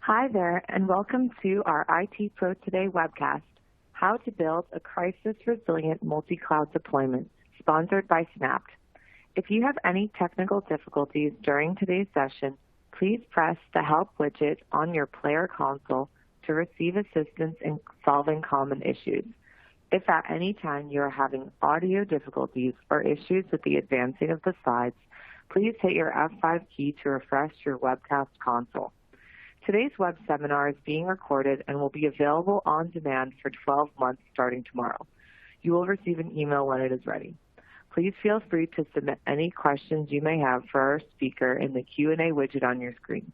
Hi there, and welcome to our IT Pro Today webcast, How to Build a Crisis-Resilient Multi-Cloud Deployment, sponsored by Snapt. If you have any technical difficulties during today's session, please press the Help widget on your player console to receive assistance in solving common issues. If at any time you are having audio difficulties or issues with the advancing of the slides, please hit your F5 key to refresh your webcast console. Today's web seminar is being recorded and will be available on demand for 12 months starting tomorrow. You will receive an email when it is ready. Please feel free to submit any questions you may have for our speaker in the Q&A widget on your screen.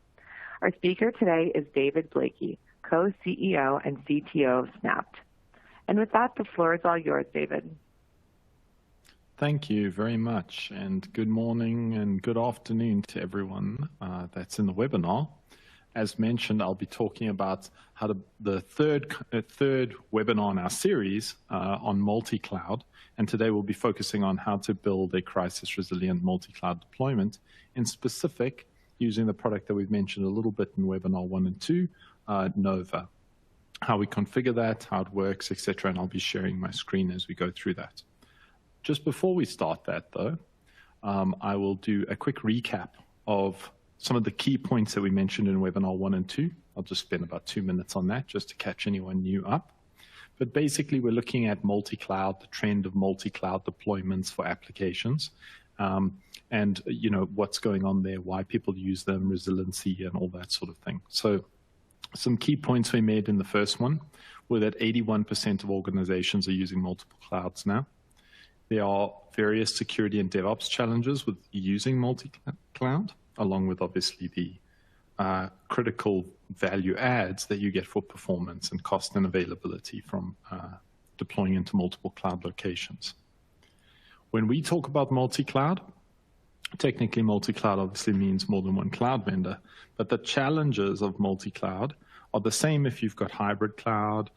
Our speaker today is David Blakey, co-CEO and CTO of Snapt. And with that, the floor is all yours, David. Thank you very much, and good morning and good afternoon to everyone that's in the webinar. As mentioned, I'll be talking about how the third webinar in our series on multi-cloud, and today we'll be focusing on how to build a crisis-resilient multi-cloud deployment, in specific using the product that we've mentioned a little bit in webinar 1 and 2, Nova. How we configure that, how it works, etc., and I'll be sharing my screen as we go through that. Just before we start that, though, I will do a quick recap of some of the key points that we mentioned in webinar 1 and 2. I'll just spend about 2 minutes on that just to catch anyone new up. But basically, we're looking at multi-cloud, the trend of multi-cloud deployments for applications, and what's going on there, why people use them, resiliency, and all that sort of thing. So some key points we made in the first one were that 81% of organizations are using multiple clouds now. There are various security and DevOps challenges with using multi-cloud, along with obviously the critical value adds that you get for performance and cost and availability from deploying into multiple cloud locations. When we talk about multi-cloud, technically multi-cloud obviously means more than one cloud vendor, but the challenges of multi-cloud are the same if you've got hybrid cloud,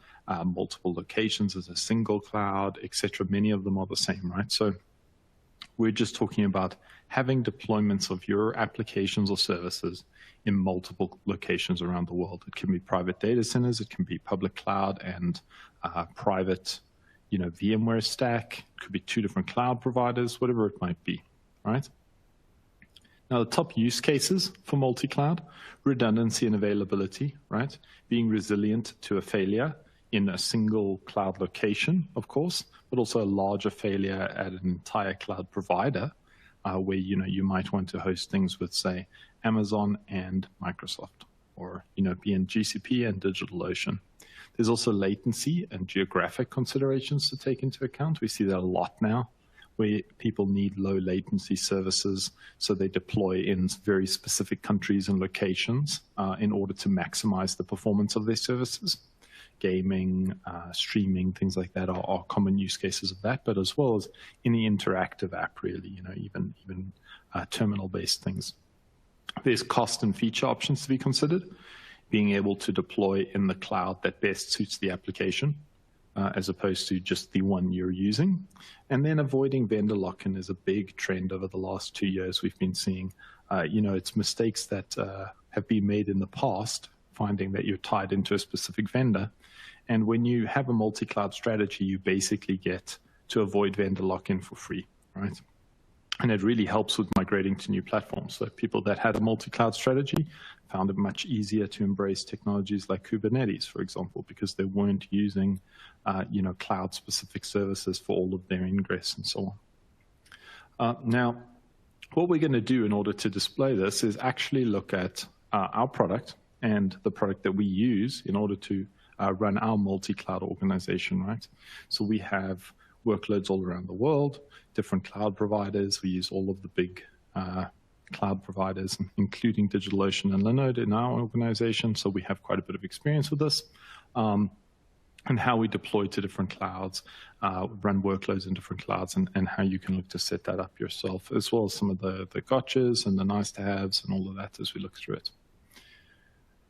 multiple locations as a single cloud, etc. Many of them are the same, right? So we're just talking about having deployments of your applications or services in multiple locations around the world. It can be private data centers, it can be public cloud and private, VMware stack. It could be 2 different cloud providers, whatever it might be, right? Now, the top use cases for multi-cloud: redundancy and availability, right? Being resilient to a failure in a single cloud location, of course, but also a larger failure at an entire cloud provider, where you might want to host things with, say, Amazon and Microsoft, or be in GCP and DigitalOcean. There's also latency and geographic considerations to take into account. We see that a lot now, where people need low latency services, so they deploy in very specific countries and locations in order to maximize the performance of their services. Gaming, streaming, things like that are common use cases of that, but as well as any interactive app, really, even terminal-based things. There's cost and feature options to be considered, being able to deploy in the cloud that best suits the application, as opposed to just the one you're using. And then avoiding vendor lock-in is a big trend over the last 2 years we've been seeing. It's mistakes that have been made in the past, finding that you're tied into a specific vendor. And when you have a multi-cloud strategy, you basically get to avoid vendor lock-in for free, right? And it really helps with migrating to new platforms. So people that had a multi-cloud strategy found it much easier to embrace technologies like Kubernetes, for example, because they weren't using, cloud-specific services for all of their ingress and so on. Now, what we're going to do in order to display this is actually look at our product and the product that we use in order to run our multi-cloud organization, right? So we have workloads all around the world, different cloud providers. We use all of the big cloud providers, including DigitalOcean and Linode in our organization. So we have quite a bit of experience with this, and how we deploy to different clouds, run workloads in different clouds, and how you can look to set that up yourself, as well as some of the gotchas and the nice to haves and all of that as we look through it.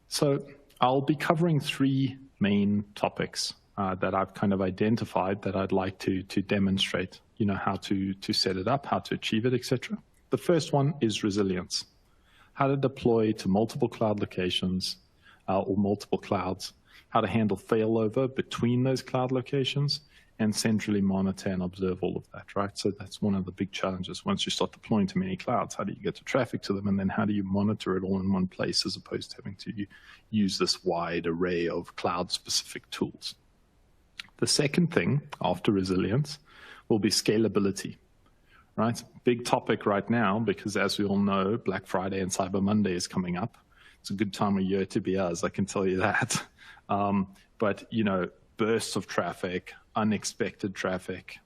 So I'll be covering 3 main topics that I've kind of identified that I'd like to demonstrate, how to set it up, how to achieve it, etc. The first one is resilience. How to deploy to multiple cloud locations or multiple clouds, how to handle failover between those cloud locations, and centrally monitor and observe all of that, right? So that's one of the big challenges. Once you start deploying to many clouds, how do you get the traffic to them? And then how do you monitor it all in one place as opposed to having to use this wide array of cloud-specific tools? The second thing after resilience will be scalability, right? Big topic right now because, as we all know, Black Friday and Cyber Monday is coming up. It's a good time of year to be us, I can tell you that. But, you know, bursts of traffic, unexpected traffic,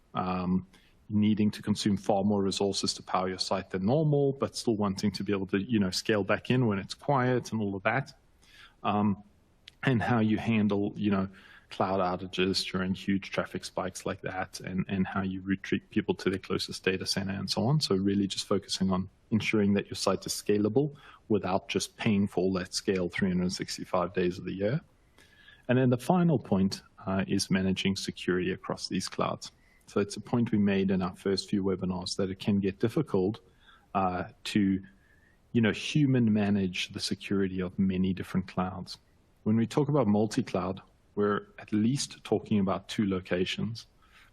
needing to consume far more resources to power your site than normal, but still wanting to be able to, you know, scale back in when it's quiet and all of that. And how you handle, you know, cloud outages during huge traffic spikes like that, and how you retreat people to their closest data center and so on. So really just focusing on ensuring that your site is scalable without just paying for all that scale 365 days of the year. And then the final point is managing security across these clouds. So it's a point we made in our first few webinars that it can get difficult to, you know, human manage the security of many different clouds. When we talk about multi-cloud, we're at least talking about 2 locations.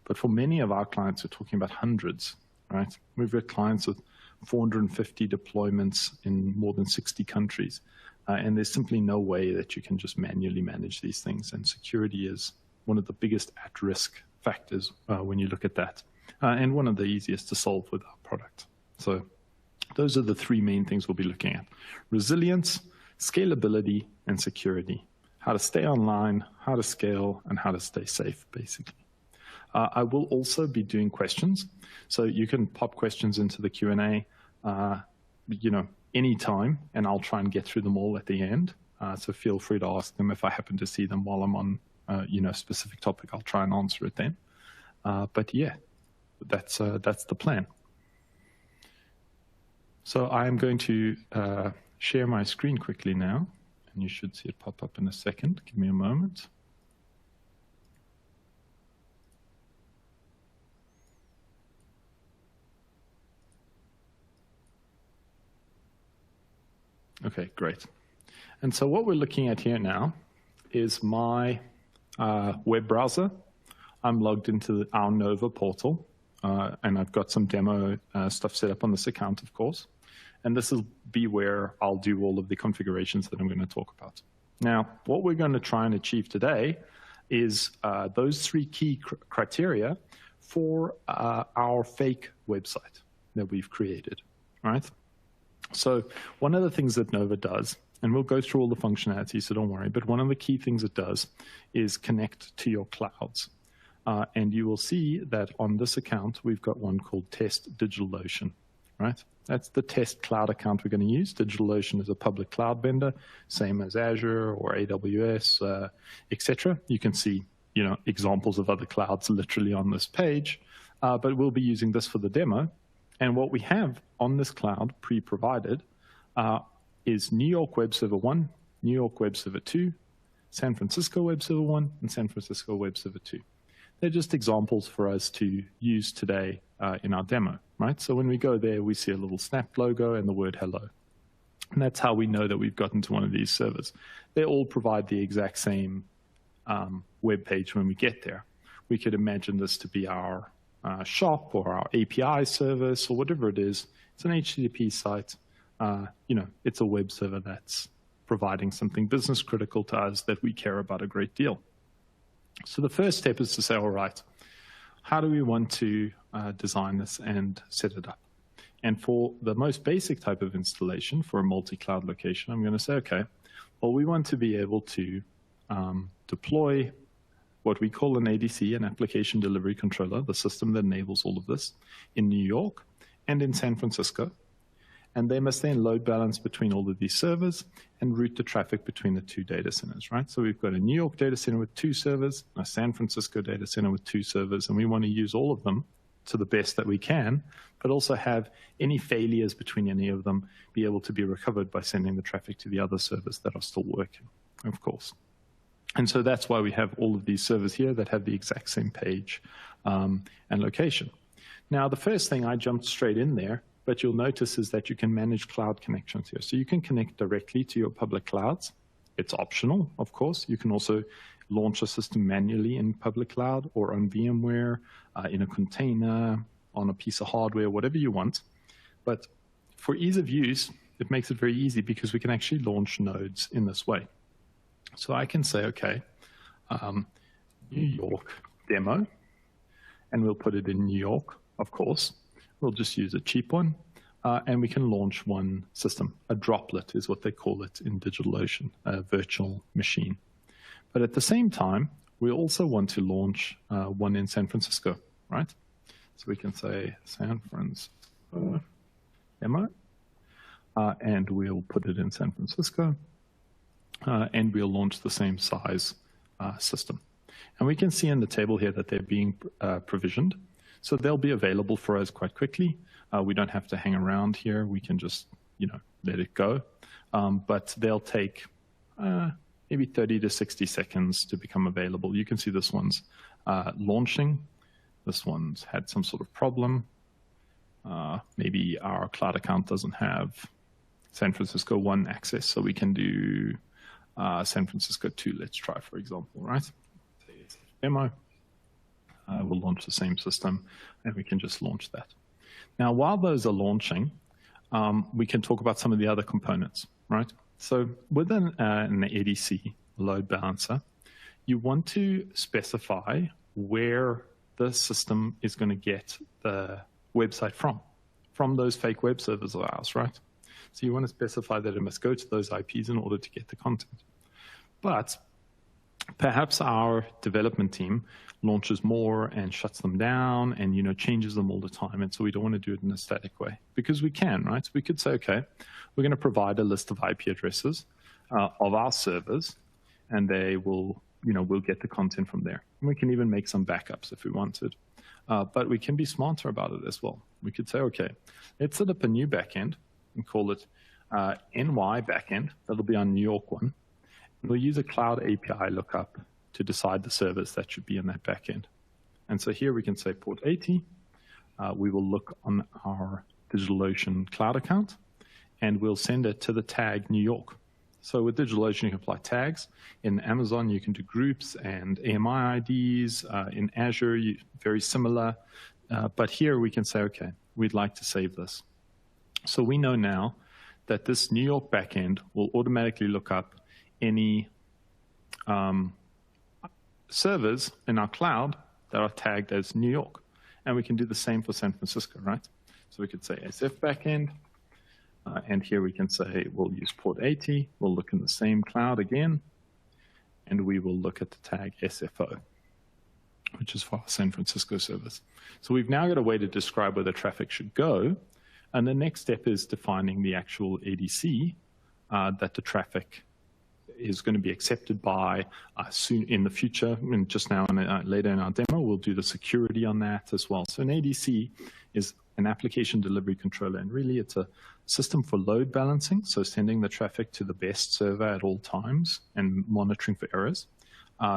But for many of our clients, we're talking about hundreds, right? We've got clients with 450 deployments in more than 60 countries. And there's simply no way that you can just manually manage these things. And security is one of the biggest at-risk factors when you look at that. And one of the easiest to solve with our product. So those are the 3 main things we'll be looking at: resilience, scalability, and security. How to stay online, how to scale, and how to stay safe, basically. I will also be doing questions. So you can pop questions into the Q&A, you know, anytime, and I'll try and get through them all at the end. So feel free to ask them. If I happen to see them while I'm on, you know, a specific topic, I'll try and answer it then. But yeah, that's the plan. So I'm going to share my screen quickly now, and you should see it pop up in a second. Give me a moment. Okay, great. And so what we're looking at here now is my web browser. I'm logged into our Nova portal, and I've got some demo stuff set up on this account, of course. And this will be where I'll do all of the configurations that I'm going to talk about. Now, what we're going to try and achieve today is those 3 key criteria for our fake website that we've created, right? So one of the things that Nova does, and we'll go through all the functionality, so don't worry, but one of the key things it does is connect to your clouds. And you will see that on this account, we've got one called Test DigitalOcean, right? That's the test cloud account we're going to use. DigitalOcean is a public cloud vendor, same as Azure or AWS, etc. You can see, you know, examples of other clouds literally on this page, but we'll be using this for the demo. And what we have on this cloud pre-provided is New York Web Server 1, New York Web Server 2, San Francisco Web Server 1, and San Francisco Web Server 2. They're just examples for us to use today in our demo, right? So when we go there, we see a little Snapt logo and the word hello. And that's how we know that we've gotten to one of these servers. They all provide the exact same web page when we get there. We could imagine this to be our shop or our API service or whatever it is. It's an HTTP site. You know, it's a web server that's providing something business critical to us that we care about a great deal. So the first step is to say, all right, how do we want to design this and set it up? And for the most basic type of installation for a multi-cloud location, I'm going to say, okay, well, we want to be able to deploy what we call an ADC, an application delivery controller, the system that enables all of this, in New York and in San Francisco. And they must then load balance between all of these servers and route the traffic between the 2 data centers, right? So we've got a New York data center with 2 servers, a San Francisco data center with 2 servers, and we want to use all of them to the best that we can, but also have any failures between any of them be able to be recovered by sending the traffic to the other servers that are still working, of course. And so that's why we have all of these servers here that have the exact same page and location. Now, the first thing I jumped straight in there, but you'll notice is that you can manage cloud connections here. So you can connect directly to your public clouds It's optional, of course. You can also launch a system manually in public cloud or on VMware, in a container, on a piece of hardware, whatever you want. But for ease of use, it makes it very easy because we can actually launch nodes in this way. So I can say, okay, New York demo, and we'll put it in New York, of course. We'll just use a cheap one, and we can launch one system. A droplet is what they call it in DigitalOcean, a virtual machine. But at the same time, we also want to launch one in San Francisco, right? So we can say San Francisco demo, and we'll put it in San Francisco, and we'll launch the same size system. And we can see in the table here that they're being provisioned. So they'll be available for us quite quickly. We don't have to hang around here. We can just, let it go. But they'll take maybe 30 to 60 seconds to become available. You can see this one's launching. This one's had some sort of problem. Maybe our cloud account doesn't have San Francisco 1 access, so we can do San Francisco 2, let's try, for example, right? Demo. We'll launch the same system, and we can just launch that. Now, while those are launching, we can talk about some of the other components, right? So within an ADC load balancer, you want to specify where the system is going to get the website from those fake web servers of ours, right? So you want to specify that it must go to those IPs in order to get the content. But perhaps our development team launches more and shuts them down and changes them all the time, and so we don't want to do it in a static way, because we can, right? We could say, okay, we're going to provide a list of IP addresses of our servers, and they will, we'll get the content from there. And we can even make some backups if we wanted, but we can be smarter about it as well. We could say, okay, let's set up a new backend and call it NY backend. That'll be our New York one. We'll use a cloud API lookup to decide the servers that should be in that backend. And so here we can say port 80. We will look on our DigitalOcean cloud account, and we'll send it to the tag New York. So with DigitalOcean, you can apply tags. In Amazon, you can do groups and AMI IDs. In Azure, very similar. But here we can say, okay, we'd like to save this. So we know now that this New York backend will automatically look up any servers in our cloud that are tagged as New York. And we can do the same for San Francisco, right? So we could say SF backend, and here we can say we'll use port 80. We'll look in the same cloud again, and we will look at the tag SFO, which is for our San Francisco service. So we've now got a way to describe where the traffic should go, and the next step is defining the actual ADC that the traffic is going to be accepted by soon in the future. And just now, later in our demo, we'll do the security on that as well. So an ADC is an application delivery controller, and really it's a system for load balancing, so sending the traffic to the best server at all times and monitoring for errors.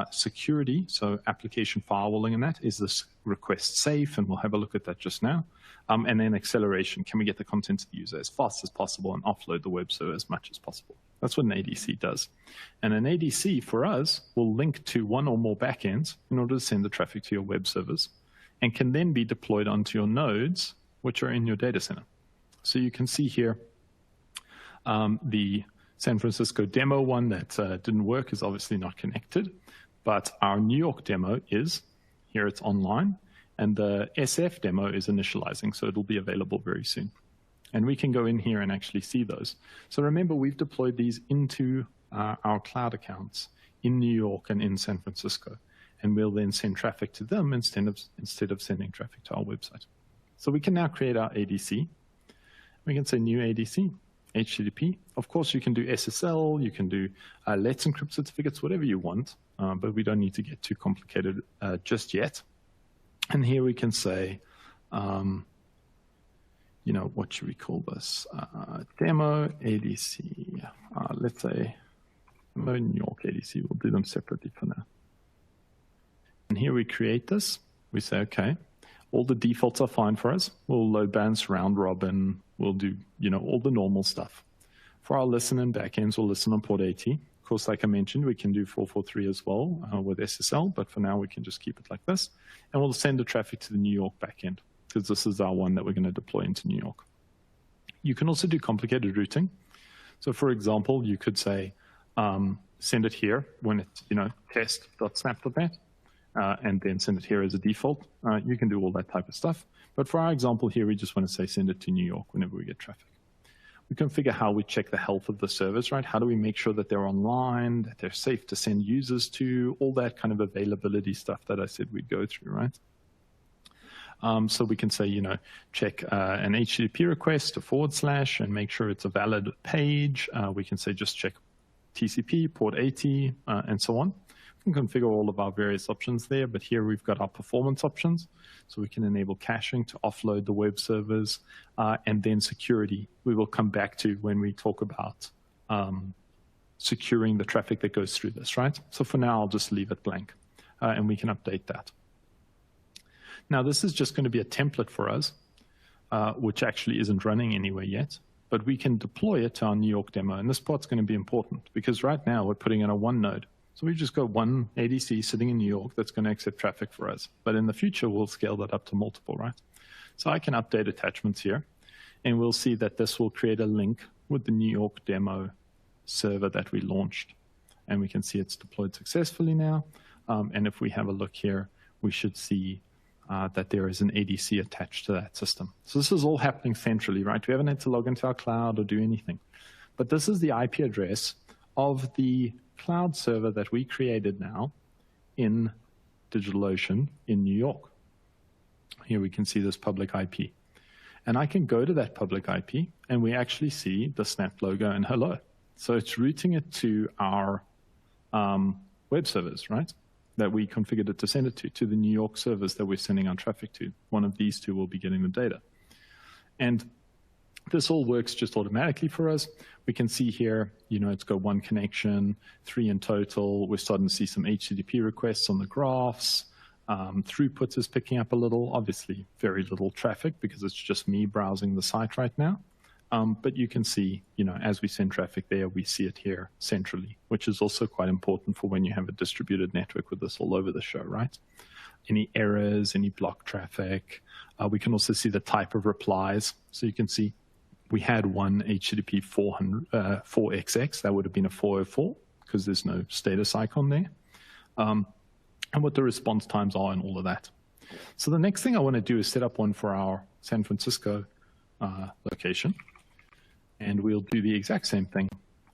Security, so application firewalling, and that is this request safe, and we'll have a look at that just now. And then acceleration, can we get the content to the user as fast as possible and offload the web server as much as possible? That's what an ADC does. And an ADC for us will link to one or more backends in order to send the traffic to your web servers, and can then be deployed onto your nodes, which are in your data center. So you can see here the San Francisco demo one that didn't work is obviously not connected, but our New York demo is. Here it's online, and the SF demo is initializing, so it'll be available very soon. And we can go in here and actually see those. So remember, we've deployed these into our cloud accounts in New York and in San Francisco, and we'll then send traffic to them instead of sending traffic to our website. So we can now create our ADC. We can say new ADC, HTTP. Of course, you can do SSL, you can do Let's Encrypt certificates, whatever you want, but we don't need to get too complicated just yet. And here we can say, what should we call this? Demo ADC. Let's say New York ADC. We'll do them separately for now. And here we create this. We say, okay, all the defaults are fine for us. We'll load balance, round robin. We'll do, all the normal stuff. For our listen and backends, we'll listen on port 80. course, like I mentioned, we can do 443 as well with SSL, but for now we can just keep it like this. And we'll send the traffic to the New York backend, because this is our one that we're going to deploy into New York. You can also do complicated routing. So for example, you could say, send it here when it's, test.snap.net, and then send it here as a default. You can do all that type of stuff. But for our example here, we just want to say send it to New York whenever we get traffic. We configure how we check the health of the servers, right? How do we make sure that they're online, that they're safe to send users to, all that kind of availability stuff that I said we'd go through, right? So we can say, check an HTTP request to / and make sure it's a valid page. We can say just check TCP, port 80, and so on. We can configure all of our various options there, but here we've got our performance options. So we can enable caching to offload the web servers, and then security. We will come back to when we talk about securing the traffic that goes through this, right? So for now, I'll just leave it blank, and we can update that. Now, this is just going to be a template for us, which actually isn't running anywhere yet, but we can deploy it to our New York demo. And this part's going to be important because right now we're putting in a one node. So we've just got one ADC sitting in New York that's going to accept traffic for us. But in the future, we'll scale that up to multiple, right? So I can update attachments here, and we'll see that this will create a link with the New York demo server that we launched. And we can see it's deployed successfully now. And if we have a look here, we should see that there is an ADC attached to that system. So this is all happening centrally, right? We haven't had to log into our cloud or do anything. But this is the IP address of the cloud server that we created now in DigitalOcean in New York. Here we can see this public IP. And I can go to that public IP, and we actually see the Snapt logo and hello. So it's routing it to our web servers, right? That we configured it to send it to the New York servers that we're sending our traffic to. One of these two will be getting the data. And this all works just automatically for us. We can see here, it's got one connection, 3 in total. We're starting to see some HTTP requests on the graphs. Throughput is picking up a little, obviously very little traffic because it's just me browsing the site right now. But you can see, as we send traffic there, we see it here centrally, which is also quite important for when you have a distributed network with this all over the show, right? Any errors, any block traffic. We can also see the type of replies. So you can see we had one HTTP 4XX. That would have been a 404 because there's no status icon there. And what the response times are and all of that. So the next thing I want to do is set up one for our San Francisco location. And we'll do the exact same thing,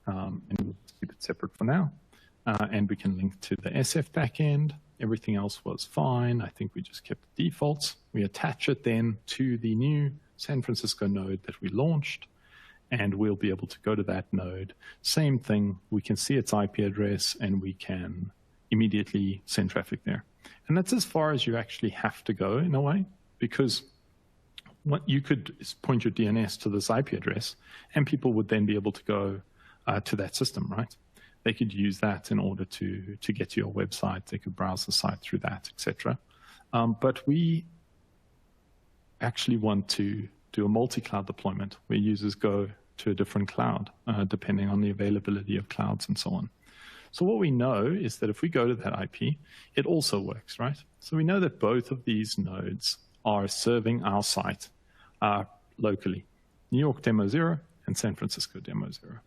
and we'll keep it separate for now. And we can link to the SF backend. Everything else was fine. I think we just kept the defaults. We attach it then to the new San Francisco node that we launched, and we'll be able to go to that node. Same thing, we can see its IP address, and we can immediately send traffic there. And that's as far as you actually have to go in a way, because what you could point your DNS to this IP address, and people would then be able to go to that system, right? They could use that in order to get to your website. They could browse the site through that, etc. But we actually want to do a multi-cloud deployment where users go to a different cloud, depending on the availability of clouds and so on. So what we know is that if we go to that IP, it also works, right? So we know that both of these nodes are serving our site locally, New York Demo 0 and San Francisco Demo 0.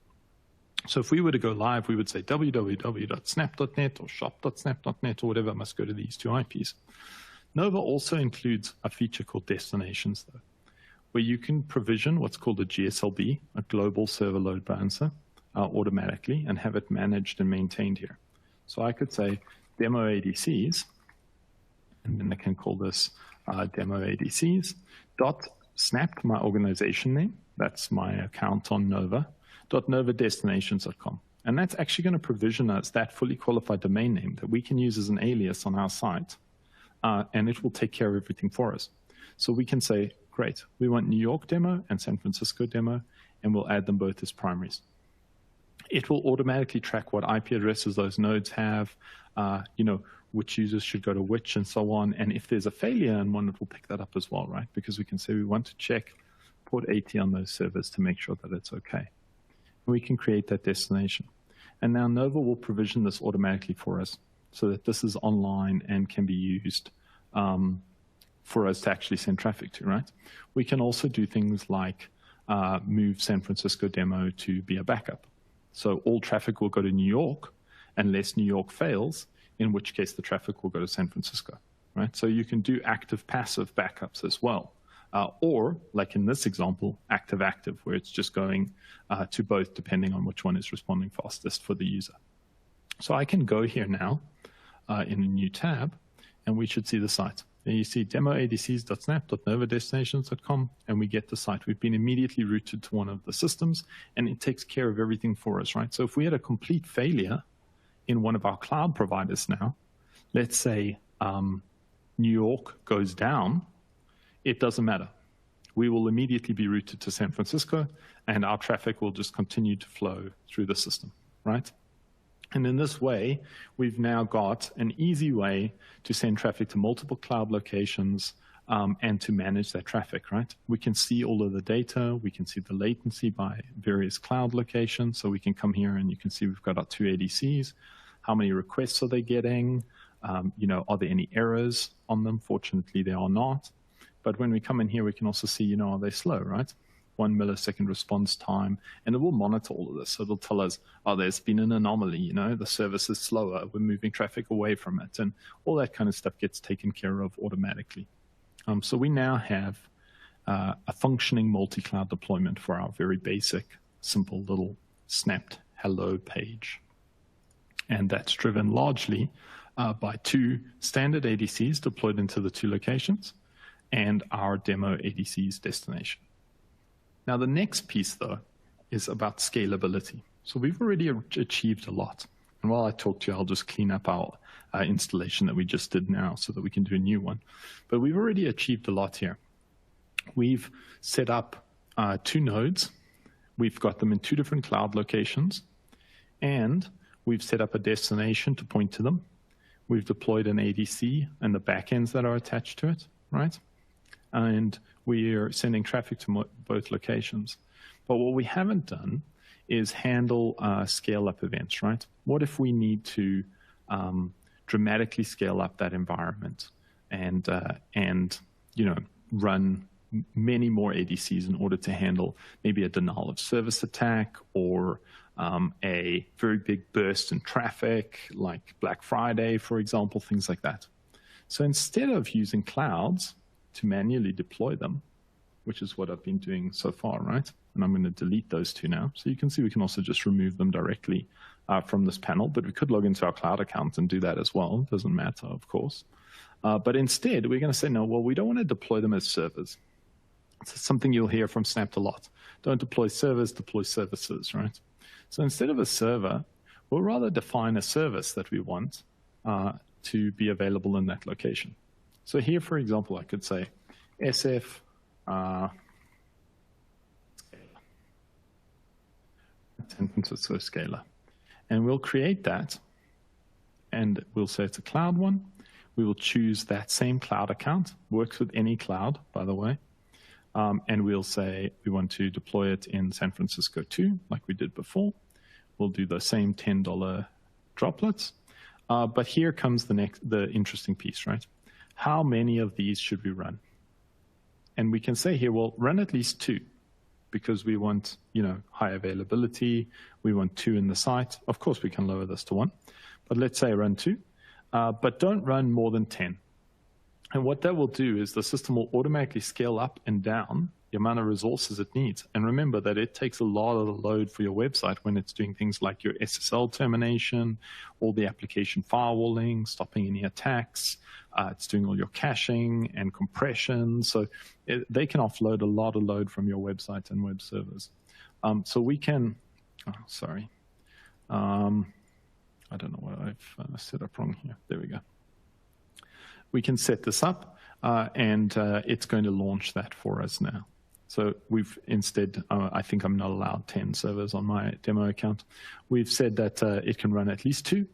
So if we were to go live, we would say www.snap.net or shop.snap.net or whatever must go to these two IPs. Nova also includes a feature called destinations, though, where you can provision what's called a Gslb, a global server load balancer, automatically and have it managed and maintained here. So I could say demo ADCs, and then I can call this demo ADCs, .snapt, my organization name, that's my account on Nova, .novadestinations.com. And that's actually going to provision us that fully qualified domain name that we can use as an alias on our site, and it will take care of everything for us. So we can say, great, we want New York demo and San Francisco demo, and we'll add them both as primaries. It will automatically track what IP addresses those nodes have, which users should go to which and so on. And if there's a failure in one, it will pick that up as well, right? Because we can say we want to check port 80 on those servers to make sure that it's okay. And we can create that destination. And now Nova will provision this automatically for us so that this is online and can be used for us to actually send traffic to, right? We can also do things like move San Francisco demo to be a backup. So all traffic will go to New York unless New York fails, in which case the traffic will go to San Francisco, right? So you can do active-passive backups as well. Or, like in this example, active-active, where it's just going to both depending on which one is responding fastest for the user. So I can go here now in a new tab, and we should see the site. There you see demoadcs.snap.novadestinations.com, and we get the site. We've been immediately routed to one of the systems, and it takes care of everything for us, right? So if we had a complete failure in one of our cloud providers now, let's say New York goes down, it doesn't matter. We will immediately be routed to San Francisco, and our traffic will just continue to flow through the system, right? And in this way, we've now got an easy way to send traffic to multiple cloud locations and to manage that traffic, right? We can see all of the data. We can see the latency by various cloud locations. So we can come here and you can see we've got our 2 ADCs. How many requests are they getting? Are there any errors on them? Fortunately, there are not. But when we come in here, we can also see, are they slow, right? 1 millisecond response time, and it will monitor all of this. So it'll tell us, there's been an anomaly, the service is slower, we're moving traffic away from it, and all that kind of stuff gets taken care of automatically. So we now have a functioning multi-cloud deployment for our very basic, simple little snapped hello page. And that's driven largely by 2 standard ADCs deployed into the 2 locations and our demo ADC's destination. Now, the next piece, though, is about scalability. So we've already achieved a lot. And while I talk to you, I'll just clean up our installation that we just did now so that we can do a new one. But we've already achieved a lot here. We've set up 2 nodes. We've got them in 2 different cloud locations. And we've set up a destination to point to them. We've deployed an ADC and the backends that are attached to it, right? And we are sending traffic to both locations. But what we haven't done is handle scale-up events, right? What if we need to dramatically scale up that environment and run many more ADCs in order to handle maybe a denial of service attack or a very big burst in traffic, like Black Friday, for example, things like that. So instead of using clouds to manually deploy them, which is what I've been doing so far, right? And I'm going to delete those 2 now. So you can see we can also just remove them directly from this panel, but we could log into our cloud account and do that as well. It doesn't matter, of course. But instead, we're going to say, no, well, we don't want to deploy them as servers. It's something you'll hear from Snapt a lot. Don't deploy servers, deploy services, right? So instead of a server, we'll rather define a service that we want to be available in that location. So here, for example, I could say SF San Francisco scaler. And we'll create that, and we'll say it's a cloud one. We will choose that same cloud account, works with any cloud, by the way. And we'll say we want to deploy it in San Francisco too, like we did before. We'll do the same $10 droplets. But here comes the interesting piece, right? How many of these should we run? And we can say here, well, run at least 2, because we want, high availability. We want 2 in the site. Of course, we can lower this to 1, but let's say run 2. But don't run more than 10. And what that will do is the system will automatically scale up and down the amount of resources it needs. And remember that it takes a lot of the load for your website when it's doing things like your SSL termination, all the application firewalling, stopping any attacks. It's doing all your caching and compression. So they can offload a lot of load from your website and web servers. So we can, I don't know what I've set up wrong here. There we go. We can set this up, and it's going to launch that for us now. So we've instead, I think I'm not allowed 10 servers on my demo account. We've said that it can run at least 2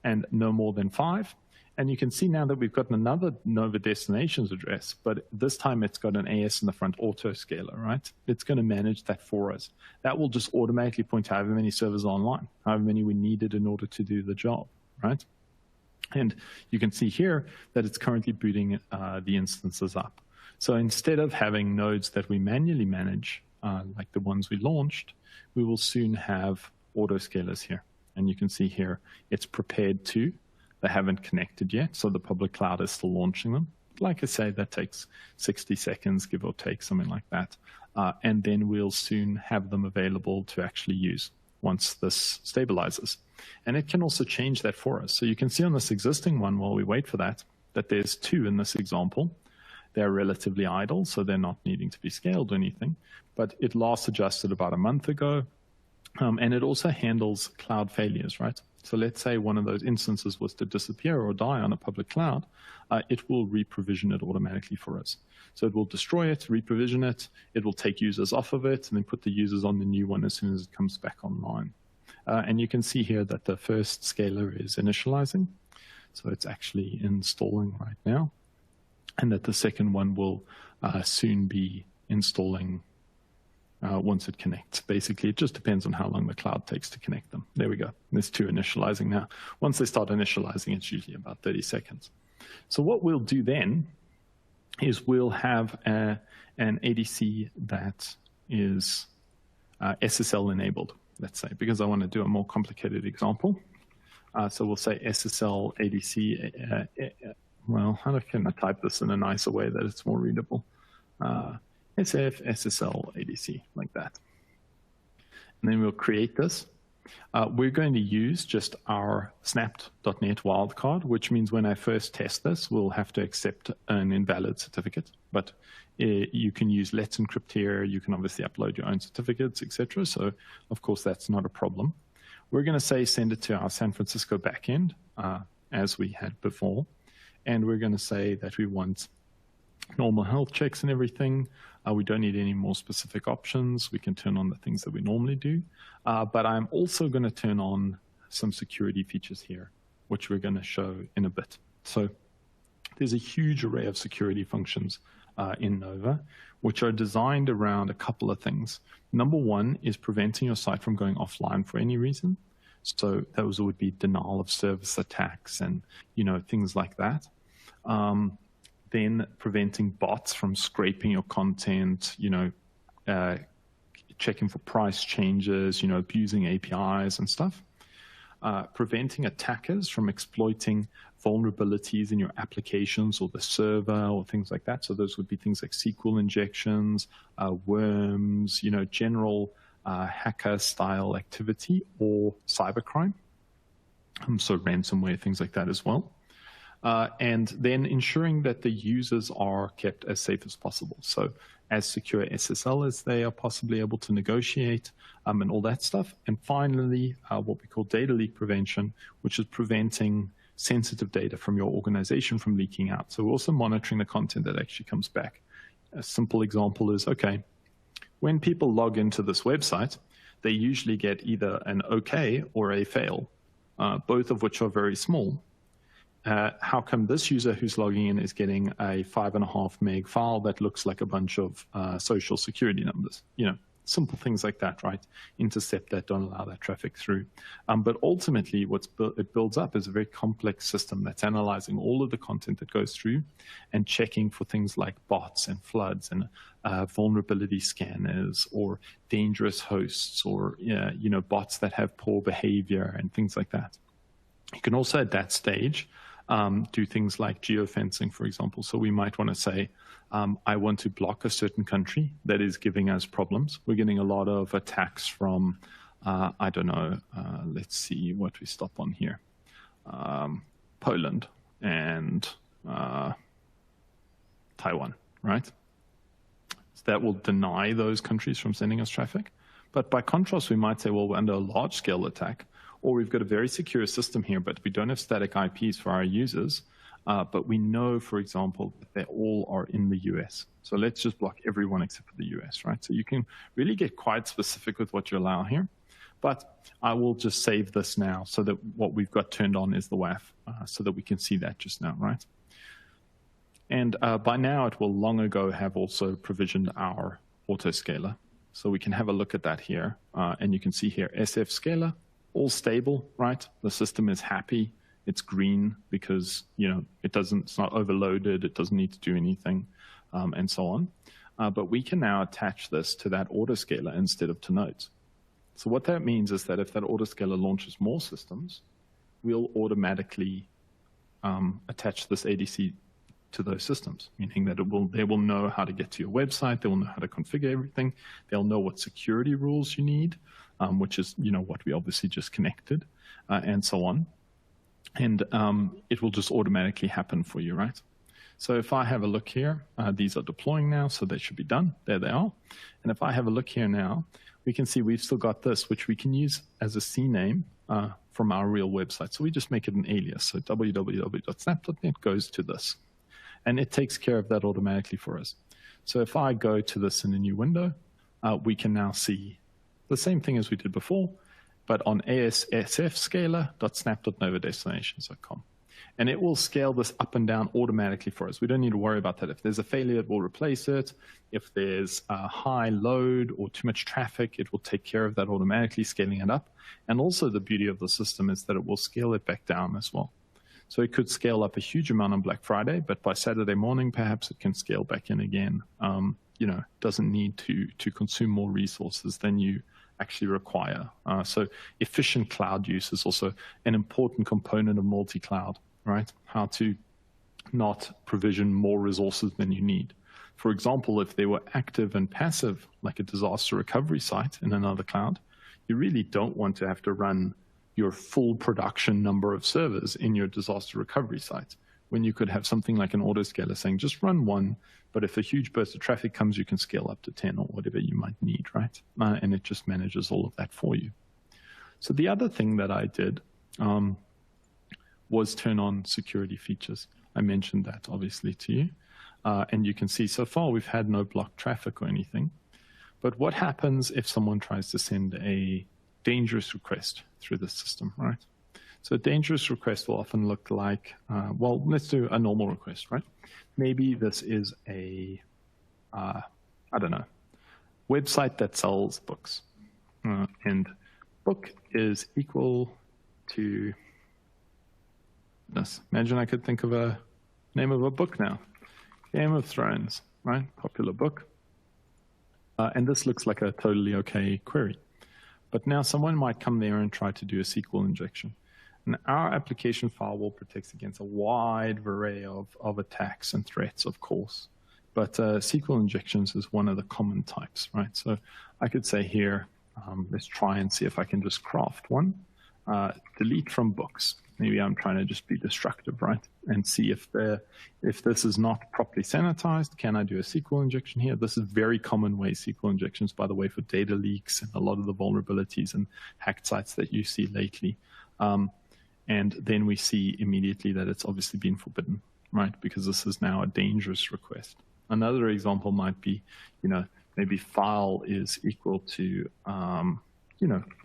and no more than 5. And you can see now that we've got another Nova destinations address, but this time it's got an AS in the front, autoscaler, right? It's going to manage that for us. That will just automatically point to however many servers are online, however many we needed in order to do the job, right? And you can see here that it's currently booting the instances up. So instead of having nodes that we manually manage, like the ones we launched, we will soon have autoscalers here. And you can see here, it's prepared to. They haven't connected yet, so the public cloud is still launching them. Like I say, that takes 60 seconds, give or take, something like that. And then we'll soon have them available to actually use once this stabilizes. And it can also change that for us. So you can see on this existing one, while we wait for that there's 2 in this example. They're relatively idle, so they're not needing to be scaled or anything. But it last adjusted about a month ago. And it also handles cloud failures, right? So let's say one of those instances was to disappear or die on a public cloud, it will reprovision it automatically for us. So it will destroy it, reprovision it, it will take users off of it, and then put the users on the new one as soon as it comes back online. And you can see here that the first scaler is initializing. So it's actually installing right now. And that the second one will soon be installing once it connects. Basically, it just depends on how long the cloud takes to connect them. There we go. There's 2 initializing now. Once they start initializing, it's usually about 30 seconds. So what we'll do then is we'll have an ADC that is SSL enabled, let's say, because I want to do a more complicated example. So we'll say SSL ADC. Well, how can I type this in a nicer way that it's more readable? SF SSL ADC, like that. And then we'll create this. We're going to use just our snapt.net wildcard, which means when I first test this, we'll have to accept an invalid certificate. But you can use Let's Encrypt here. You can obviously upload your own certificates, etc. So, of course, that's not a problem. We're going to say send it to our San Francisco backend, as we had before. And we're going to say that we want normal health checks and everything. We don't need any more specific options. We can turn on the things that we normally do. But I'm also going to turn on some security features here, which we're going to show in a bit. So there's a huge array of security functions in Nova, which are designed around a couple of things. Number one is preventing your site from going offline for any reason. So those would be denial of service attacks and, things like that. Then preventing bots from scraping your content, checking for price changes, abusing APIs and stuff. Preventing attackers from exploiting vulnerabilities in your applications or the server or things like that. So those would be things like SQL injections, worms, general hacker-style activity or cybercrime. So ransomware, things like that as well. And then ensuring that the users are kept as safe as possible. So as secure SSL as they are possibly able to negotiate and all that stuff. And finally, what we call data leak prevention, which is preventing sensitive data from your organization from leaking out. So we're also monitoring the content that actually comes back. A simple example is, okay, when people log into this website, they usually get either an OK or a fail, both of which are very small. How come this user who's logging in is getting a 5.5 meg file that looks like a bunch of social security numbers? Simple things like that, right? Intercept that, don't allow that traffic through. But ultimately, it builds up is a very complex system that's analyzing all of the content that goes through and checking for things like bots and floods and vulnerability scanners or dangerous hosts or bots that have poor behavior and things like that. You can also at that stage do things like geofencing, for example. So we might want to say, I want to block a certain country that is giving us problems. We're getting a lot of attacks from, I don't know, let's see what we stop on here. Poland and Taiwan, right? So that will deny those countries from sending us traffic. But by contrast, we might say, well, we're under a large-scale attack, or we've got a very secure system here, but we don't have static IPs for our users. But we know, for example, that they all are in the US. So let's just block everyone except for the US, right? So you can really get quite specific with what you allow here. But I will just save this now so that what we've got turned on is the WAF, so that we can see that just now, right? And by now, it will long ago have also provisioned our autoscaler. So we can have a look at that here. And you can see here, SF scaler, all stable, right? The system is happy. It's green because, it's not overloaded. It doesn't need to do anything, and so on. But we can now attach this to that autoscaler instead of to nodes. So what that means is that if that autoscaler launches more systems, we'll automatically attach this ADC to those systems, meaning that they will know how to get to your website, they will know how to configure everything, they'll know what security rules you need, which is what we obviously just connected, and so on. And it will just automatically happen for you, right? So if I have a look here, these are deploying now, so they should be done. There they are. And if I have a look here now, we can see we've still got this, which we can use as a CNAME from our real website. So we just make it an alias. So www.snapt.net goes to this. And it takes care of that automatically for us. So if I go to this in a new window, we can now see the same thing as we did before, but on asfscaler.snapt.nova.destinations.com. And it will scale this up and down automatically for us. We don't need to worry about that. If there's a failure, it will replace it. If there's a high load or too much traffic, it will take care of that automatically, scaling it up. And also the beauty of the system is that it will scale it back down as well. So it could scale up a huge amount on Black Friday, but by Saturday morning, perhaps it can scale back in again. Doesn't need to consume more resources than you actually require. So efficient cloud use is also an important component of multi-cloud, right? How to not provision more resources than you need. For example, if they were active and passive, like a disaster recovery site in another cloud, you really don't want to have to run your full production number of servers in your disaster recovery site, when you could have something like an autoscaler saying, just run one, but if a huge burst of traffic comes, you can scale up to 10 or whatever you might need, right? And it just manages all of that for you. So the other thing that I did was turn on security features. I mentioned that obviously to you. And you can see so far we've had no blocked traffic or anything. But what happens if someone tries to send a dangerous request through the system, right? So a dangerous request will often look like, let's do a normal request, right? Maybe this is a, website that sells books. And book is equal to this. Imagine I could think of a name of a book now. Game of Thrones, right? Popular book. And this looks like a totally okay query. But now someone might come there and try to do a SQL injection. And our application firewall protects against a wide array of attacks and threats, of course. But SQL injections is one of the common types, right? So I could say here, let's try and see if I can just craft one. Delete from books. Maybe I'm trying to just be destructive, right? And see if this is not properly sanitized, can I do a SQL injection here? This is very common way SQL injections, by the way, for data leaks and a lot of the vulnerabilities and hacked sites that you see lately. And then we see immediately that it's obviously been forbidden, right? Because this is now a dangerous request. Another example might be, maybe file is equal to,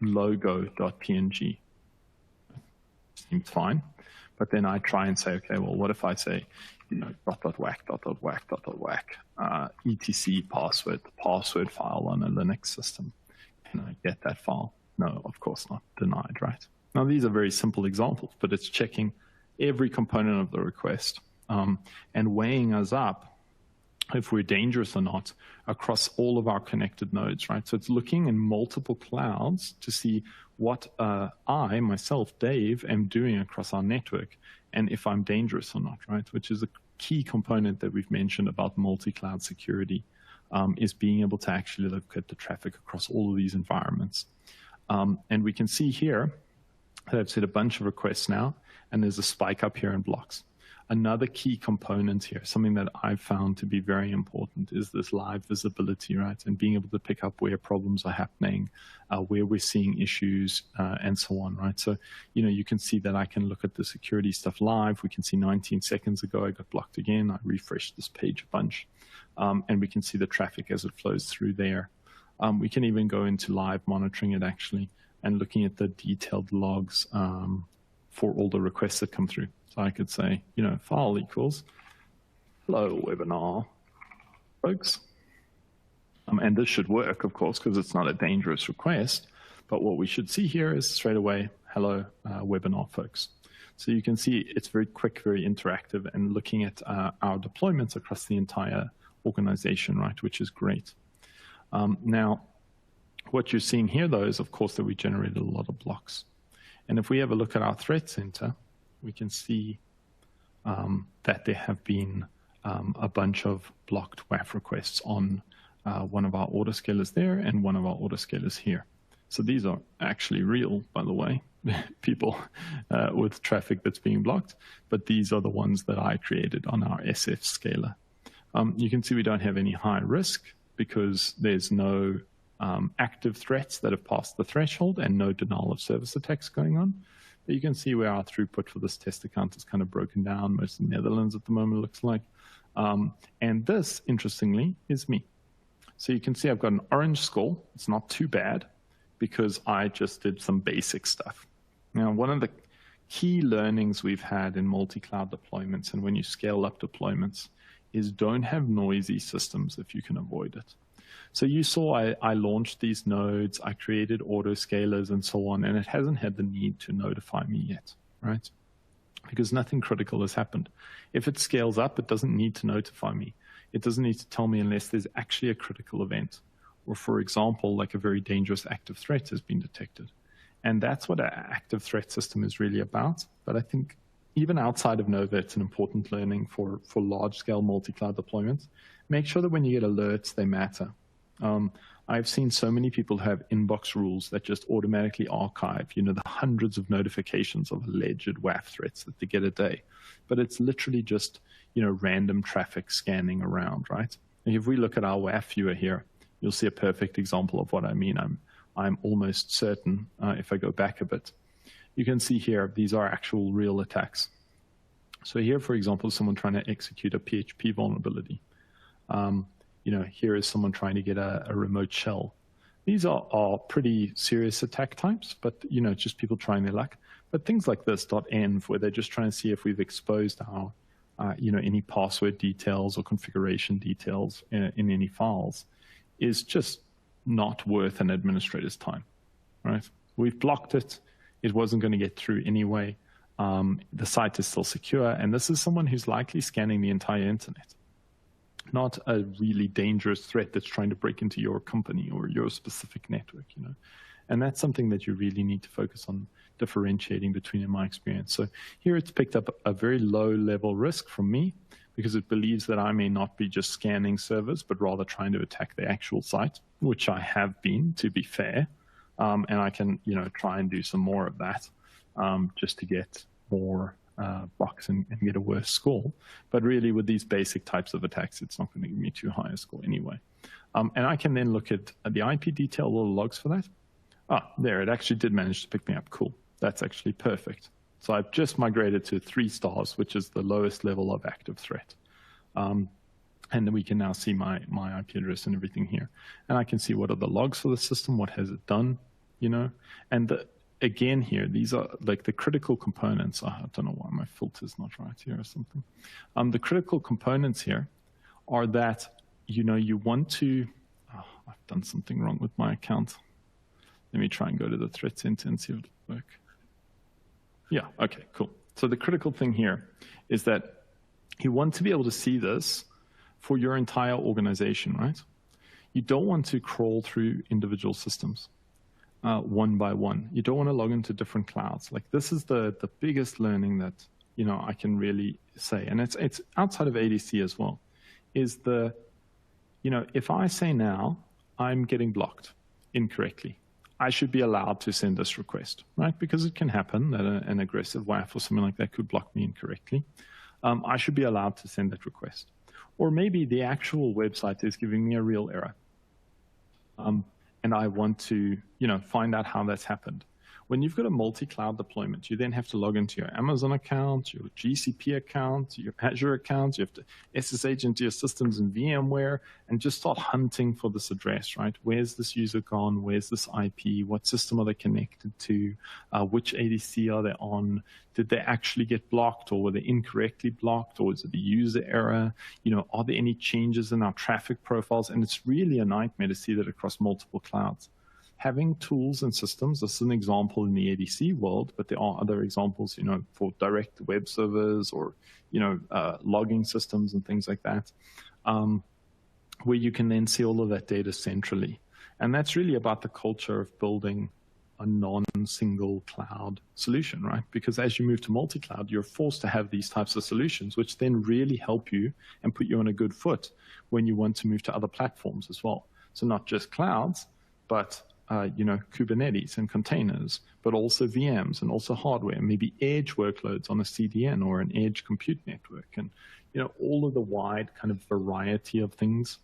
logo.png. Seems fine. But then I try and say, okay, well, what if I say, .whack, etc password, the password file on a Linux system. Can I get that file? No, of course not. Denied, right? Now, these are very simple examples, but it's checking every component of the request and weighing us up if we're dangerous or not across all of our connected nodes, right? So it's looking in multiple clouds to see what I, myself, Dave, am doing across our network and if I'm dangerous or not, right? Which is a key component that we've mentioned about multi-cloud security, is being able to actually look at the traffic across all of these environments. And we can see here that I've set a bunch of requests now, and there's a spike up here in blocks. Another key component here, something that I've found to be very important, is this live visibility, right? And being able to pick up where problems are happening, where we're seeing issues, and so on, right? So, you can see that I can look at the security stuff live. We can see 19 seconds ago, I got blocked again. I refreshed this page a bunch. And we can see the traffic as it flows through there. We can even go into live monitoring it actually and looking at the detailed logs for all the requests that come through. So I could say, file equals hello webinar, folks. And this should work, of course, because it's not a dangerous request. But what we should see here is straight away, hello webinar, folks. So you can see it's very quick, very interactive, and looking at our deployments across the entire organization, right, which is great. Now, what you're seeing here, though, is, of course, that we generated a lot of blocks. And if we have a look at our threat center, we can see that there have been a bunch of blocked WAF requests on one of our autoscalers there and one of our autoscalers here. So these are actually real, by the way, people with traffic that's being blocked, but these are the ones that I created on our SF scaler. You can see we don't have any high risk because there's no active threats that have passed the threshold and no denial of service attacks going on. But you can see where our throughput for this test account is kind of broken down. Most of the Netherlands at the moment looks like. And this, interestingly, is me. So you can see I've got an orange score. It's not too bad because I just did some basic stuff. Now, one of the key learnings we've had in multi-cloud deployments and when you scale up deployments is don't have noisy systems if you can avoid it. So you saw I launched these nodes, I created autoscalers and so on, and it hasn't had the need to notify me yet, right? Because nothing critical has happened. If it scales up, it doesn't need to notify me. It doesn't need to tell me unless there's actually a critical event. Or for example, like a very dangerous active threat has been detected. And that's what an active threat system is really about. But I think even outside of Nova, it's an important learning for large-scale multi-cloud deployments. Make sure that when you get alerts, they matter. I've seen so many people who have inbox rules that just automatically archive, the hundreds of notifications of alleged WAF threats that they get a day. But it's literally just, random traffic scanning around, right? And if we look at our WAF viewer here, you'll see a perfect example of what I mean. I'm almost certain, if I go back a bit, you can see here, these are actual real attacks. So here, for example, someone trying to execute a PHP vulnerability. Here is someone trying to get a remote shell. These are pretty serious attack types, but, just people trying their luck. But things like this .env, where they're just trying to see if we've exposed our, any password details or configuration details in any files, is just not worth an administrator's time, right? We've blocked it. It wasn't going to get through anyway. The site is still secure, and this is someone who's likely scanning the entire internet, not a really dangerous threat that's trying to break into your company or your specific network, And that's something that you really need to focus on differentiating between, in my experience. So here it's picked up a very low-level risk from me because it believes that I may not be just scanning servers, but rather trying to attack the actual site, which I have been, to be fair. And I can, try and do some more of that just to get more blocks and get a worse score. But really, with these basic types of attacks, it's not going to give me too high a score anyway. And I can then look at the IP detail, all the logs for that. There, it actually did manage to pick me up. Cool. That's actually perfect. So I've just migrated to 3 stars, which is the lowest level of active threat. And then we can now see my IP address and everything here. And I can see what are the logs for the system, what has it done, And again here, these are like the critical components. I don't know why my filter's not right here or something. The critical components here are that, you want to, I've done something wrong with my account. Let me try and go to the threat center and see if it'll work. Yeah, okay, cool. So the critical thing here is that you want to be able to see this for your entire organization, right? You don't want to crawl through individual systems one by one. You don't want to log into different clouds. Like this is the biggest learning that, I can really say, and it's outside of ADC as well, is if I say now I'm getting blocked incorrectly, I should be allowed to send this request, right? Because it can happen that an aggressive WAF or something like that could block me incorrectly. I should be allowed to send that request. Or maybe the actual website is giving me a real error. And I want to, find out how that's happened. When you've got a multi-cloud deployment, you then have to log into your Amazon account, your GCP account, your Azure account. You have to SSH into your systems in VMware and just start hunting for this address, right? Where's this user gone? Where's this IP? What system are they connected to? Which ADC are they on? Did they actually get blocked, or were they incorrectly blocked, or is it a user error? Are there any changes in our traffic profiles? And it's really a nightmare to see that across multiple clouds. Having tools and systems, this is an example in the ADC world, but there are other examples, for direct web servers or, logging systems and things like that, where you can then see all of that data centrally. And that's really about the culture of building a non-single cloud solution, right? Because as you move to multi-cloud, you're forced to have these types of solutions, which then really help you and put you on a good foot when you want to move to other platforms as well. So not just clouds, but Kubernetes and containers, but also VMs and also hardware, maybe edge workloads on a CDN or an edge compute network, and all of the wide kind of variety of things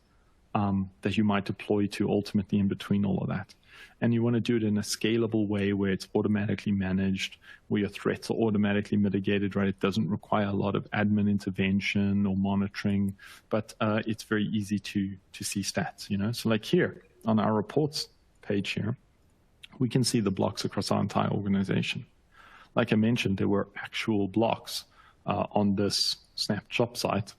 that you might deploy to ultimately in between all of that. And you want to do it in a scalable way where it's automatically managed, where your threats are automatically mitigated, right? It doesn't require a lot of admin intervention or monitoring, but it's very easy to see stats, So like here on our reports page here, we can see the blocks across our entire organization. Like I mentioned, there were actual blocks on this Snapt shop site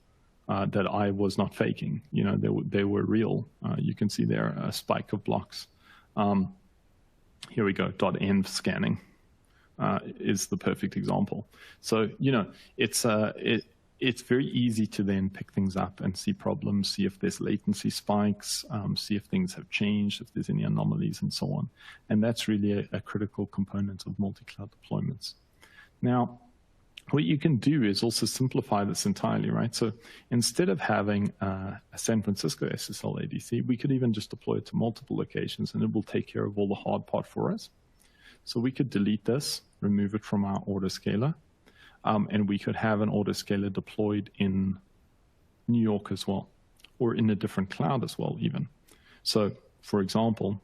that I was not faking. They were real. You can see there a spike of blocks. Here we go, .env scanning is the perfect example. So, it's very easy to then pick things up and see problems, see if there's latency spikes, see if things have changed, if there's any anomalies and so on. And that's really a critical component of multi-cloud deployments. Now, what you can do is also simplify this entirely, right? So instead of having a San Francisco SSL ADC, we could even just deploy it to multiple locations, and it will take care of all the hard part for us. So we could delete this, remove it from our autoscaler, and we could have an autoscaler deployed in New York as well, or in a different cloud as well even. So for example,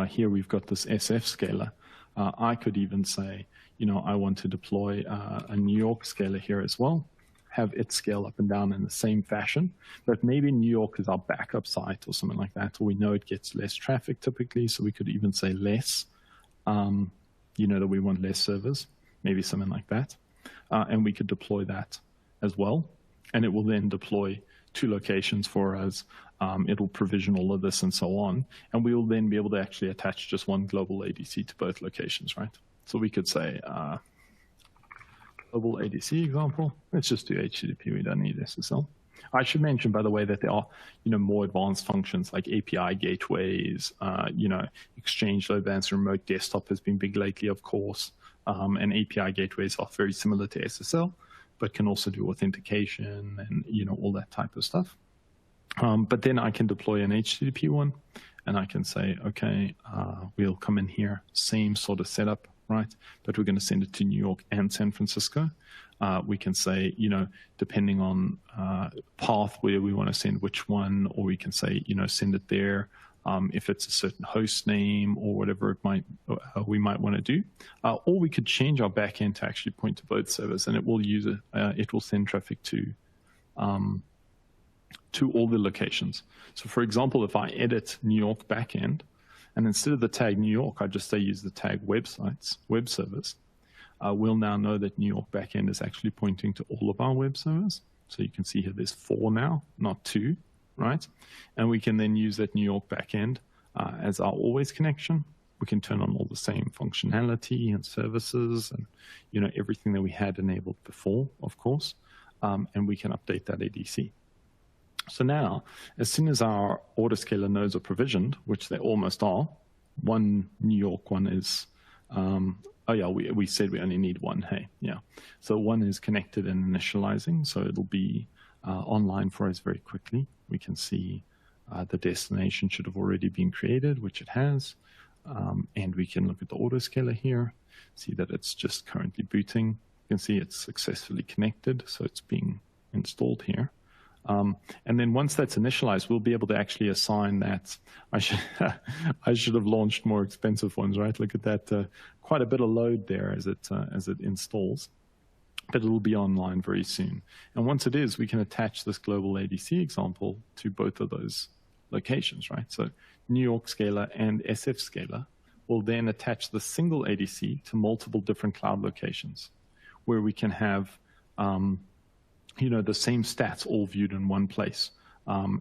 here we've got this SF scaler. I could even say, I want to deploy a New York scaler here as well, have it scale up and down in the same fashion, but maybe New York is our backup site or something like that, or we know it gets less traffic typically, so we could even say less, that we want less servers, maybe something like that. And we could deploy that as well, and it will then deploy 2 locations for us. It'll provision all of this and so on, and we will then be able to actually attach just one global ADC to both locations, right? So we could say global ADC example. Let's just do HTTP. We don't need SSL. I should mention, by the way, that there are more advanced functions like API gateways, Exchange load balancer, remote desktop has been big lately, of course, and API gateways are very similar to SSL, but can also do authentication and all that type of stuff. But then I can deploy an HTTP one, and I can say, okay, we'll come in here, same sort of setup, right? But we're going to send it to New York and San Francisco. We can say, depending on path where we want to send which one, or we can say, send it there if it's a certain host name or whatever it might we might want to do. Or we could change our backend to actually point to both servers, and it will use it will send traffic to all the locations. So for example, if I edit New York backend, and instead of the tag New York, I just say use the tag websites, web servers, we'll now know that New York backend is actually pointing to all of our web servers. So you can see here there's 4 now, not 2, right? And we can then use that New York backend as our always connection. We can turn on all the same functionality and services and everything that we had enabled before, of course, and we can update that ADC. So now, as soon as our autoscaler nodes are provisioned, which they almost are, one New York one is, we said we only need one, hey, yeah. So one is connected and initializing, so it'll be online for us very quickly. We can see the destination should have already been created, which it has, and we can look at the autoscaler here, see that it's just currently booting. You can see it's successfully connected, so it's being installed here. And then once that's initialized, we'll be able to actually assign that. I should have launched more expensive ones, right? Look at that, quite a bit of load there as it installs. But it'll be online very soon. And once it is, we can attach this global ADC example to both of those locations, right? So New York Scaler and SF Scaler will then attach the single ADC to multiple different cloud locations where we can have the same stats all viewed in one place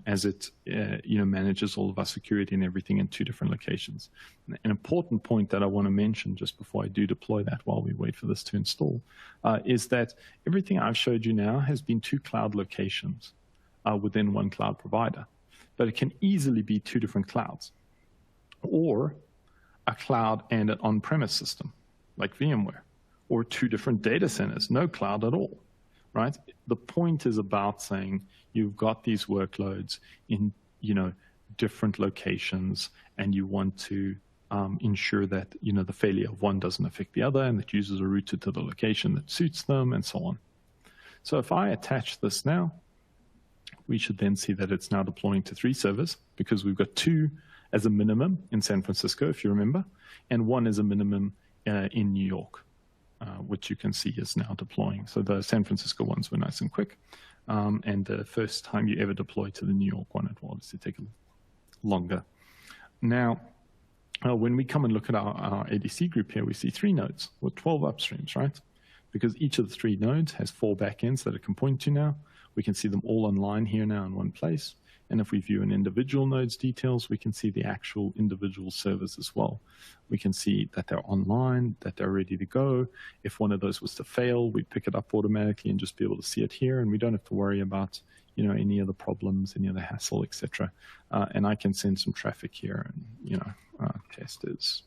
as it manages all of our security and everything in two different locations. An important point that I want to mention just before I do deploy that while we wait for this to install is that everything I've showed you now has been two cloud locations within one cloud provider, but it can easily be two different clouds or a cloud and an on-premise system like VMware, or two different data centers, no cloud at all. Right? The point is about saying you've got these workloads in, different locations, and you want to ensure that, the failure of one doesn't affect the other, and that users are routed to the location that suits them, and so on. So if I attach this now, we should then see that it's now deploying to 3 servers, because we've got 2 as a minimum in San Francisco, if you remember, and 1 as a minimum in New York. Which you can see is now deploying. So the San Francisco ones were nice and quick. And the first time you ever deploy to the New York one, it will obviously take a little longer. Now, when we come and look at our ADC group here, we see 3 nodes with 12 upstreams, right? Because each of the 3 nodes has 4 backends that it can point to now. We can see them all online here now in one place. And if we view an individual node's details, we can see the actual individual servers as well. We can see that they're online, that they're ready to go. If one of those was to fail, we pick it up automatically and just be able to see it here. And we don't have to worry about, any other problems, any other hassle, etc. And I can send some traffic here and, testers.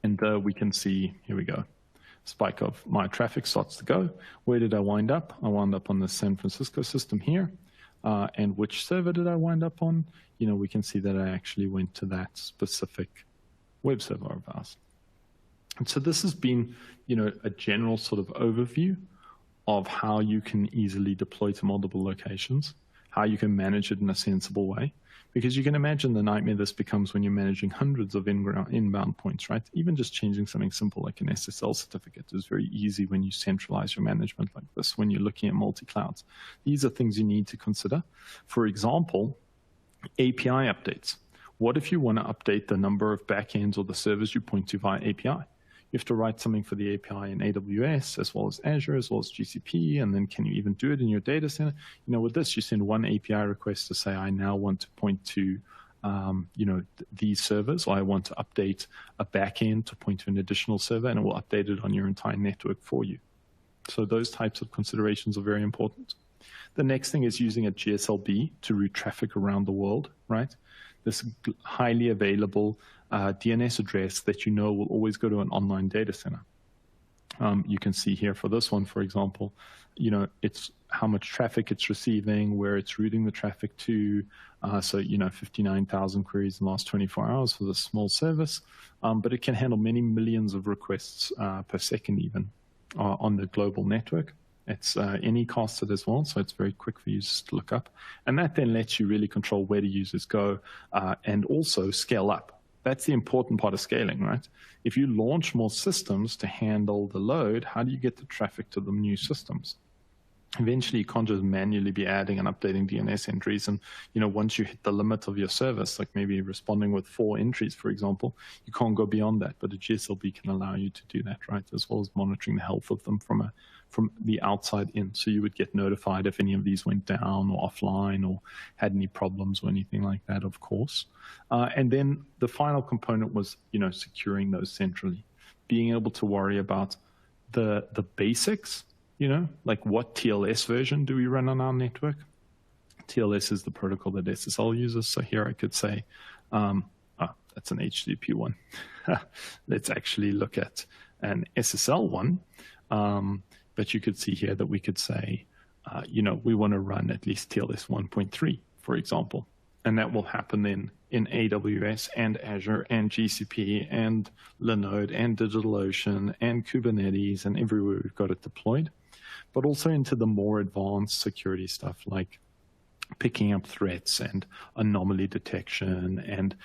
And we can see, here we go. Spike of my traffic starts to go. Where did I wind up? I wound up on the San Francisco system here. And which server did I wind up on? We can see that I actually went to that specific web server of ours. And so this has been, a general sort of overview of how you can easily deploy to multiple locations, how you can manage it in a sensible way. Because you can imagine the nightmare this becomes when you're managing hundreds of inbound points, right? Even just changing something simple like an SSL certificate is very easy when you centralize your management like this, when you're looking at multi-clouds. These are things you need to consider. For example, API updates. What if you want to update the number of backends or the servers you point to via API? You have to write something for the API in AWS as well as Azure as well as GCP, and then can you even do it in your data center? With this, you send one API request to say, I now want to point to, these servers, or I want to update a backend to point to an additional server, and it will update it on your entire network for you. So those types of considerations are very important. The next thing is using a Gslb to route traffic around the world, right? This highly available DNS address that will always go to an online data center. You can see here for this one, for example, it's how much traffic it's receiving, where it's routing the traffic to. So 59,000 queries in the last 24 hours for this small service, but it can handle many millions of requests per second even on the global network. It's anycasted as well, so it's very quick for users to look up. And that then lets you really control where the users go and also scale up. That's the important part of scaling, right? If you launch more systems to handle the load, how do you get the traffic to the new systems? Eventually, you can't just manually be adding and updating DNS entries. And, once you hit the limit of your service, like maybe responding with 4 entries, for example, you can't go beyond that. But a Gslb can allow you to do that, right? As well as monitoring the health of them from the outside in. So you would get notified if any of these went down or offline or had any problems or anything like that, of course. And then the final component was, securing those centrally, being able to worry about the basics. Like what TLS version do we run on our network? TLS is the protocol that SSL uses. So here I could say, that's an HTTP one. Let's actually look at an SSL one. But you could see here that we could say, we want to run at least TLS 1.3, for example. And that will happen then in AWS and Azure and GCP and Linode and DigitalOcean and Kubernetes and everywhere we've got it deployed, but also into the more advanced security stuff like picking up threats and anomaly detection and,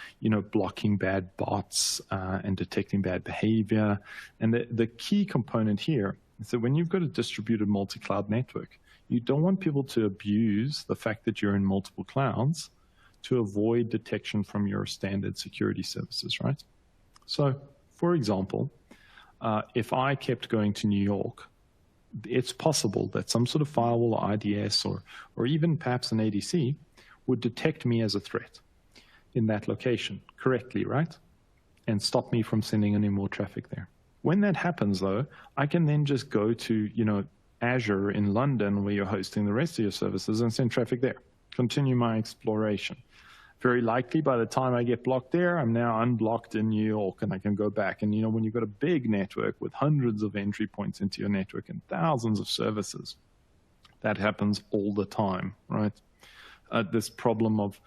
blocking bad bots and detecting bad behavior. And the key component here is that when you've got a distributed multi-cloud network, you don't want people to abuse the fact that you're in multiple clouds to avoid detection from your standard security services, right? So, for example, if I kept going to New York, it's possible that some sort of firewall or IDS or even perhaps an ADC would detect me as a threat in that location correctly, right? And stop me from sending any more traffic there. When that happens, though, I can then just go to, Azure in London, where you're hosting the rest of your services, and send traffic there. Continue my exploration. Very likely by the time I get blocked there, I'm now unblocked in New York and I can go back. And, when you've got a big network with hundreds of entry points into your network and thousands of services, that happens all the time, right? This problem of,